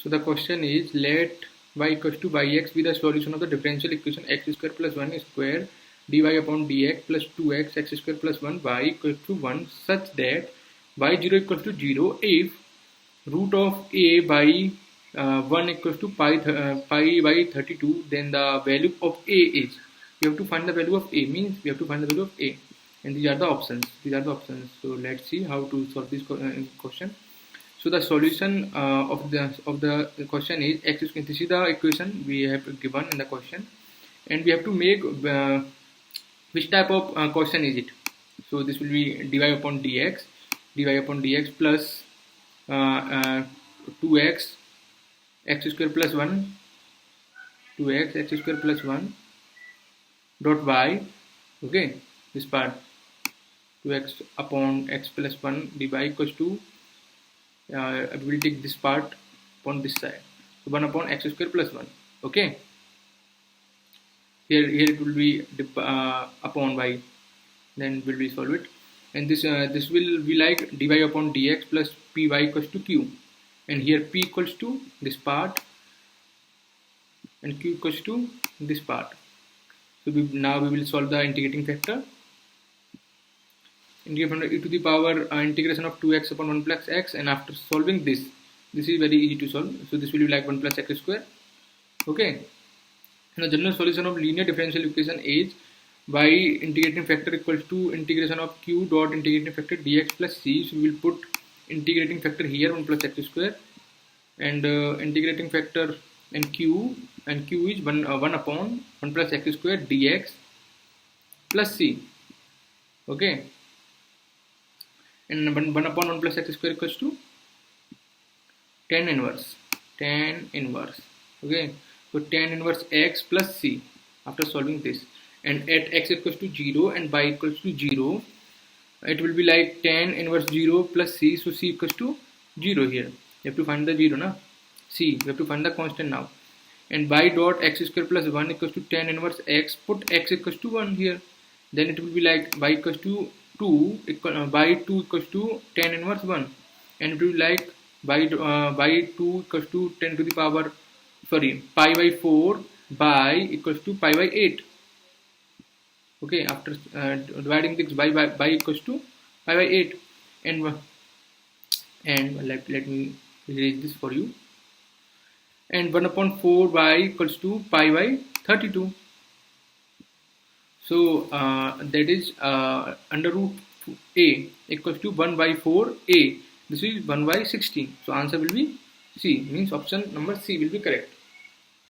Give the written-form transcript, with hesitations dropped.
So the question is, let y equals to yx be the solution of the differential equation x square plus 1 square dy upon dx plus 2x x square plus 1 y equals to 1 such that y0 equals to 0 if root of a by 1 equals to pi by 32, then the value of a is, we have to find the value of a, means we have to find the value of a, and these are the options. So let's see how to solve this question. So the solution of the question is x square. This is the equation we have given in the question, and we have to make which type of question is it. So this will be dy upon dx plus 2x x square plus 1 2x x square plus 1 dot y. Okay, this part 2x upon x plus 1 dy equals to I will take this part upon this side, so 1 upon x square plus 1. Okay, here it will be upon y, then will we solve it, and this will be like dy upon dx plus py equals to q, and here p equals to this part and q equals to this part. So now we will solve the integrating factor. Integration e to the power integration of 2x upon 1 plus x, and after solving this is very easy to solve, so this will be like 1 plus x square. Okay, now general solution of linear differential equation is y integrating factor equals to integration of q dot integrating factor dx plus c. So we will put integrating factor here 1 plus x square, and integrating factor and q is 1 upon 1 plus x square dx plus c. Okay, and 1 upon 1 plus x square equals to tan inverse. Okay, so tan inverse x plus c after solving this, and at x equals to 0 and y equals to 0, it will be like tan inverse 0 plus c, so c equals to 0 here. You have to find the 0 na, c, we have to find the constant now, and y dot x square plus 1 equals to tan inverse x, put x equals to 1 here, then it will be like y equals to 2 by 2 equals to tan inverse 1, and it will be like by 2 equals to 10 to the power pi by 4 by equals to pi by 8. Okay, after dividing this by equals to pi by 8, and let me erase this for you, and 1 upon 4 by equals to pi by 32. So that is under root a equals to 1 by 4 a. This is 1 by 16. So answer will be C, means option number C will be correct.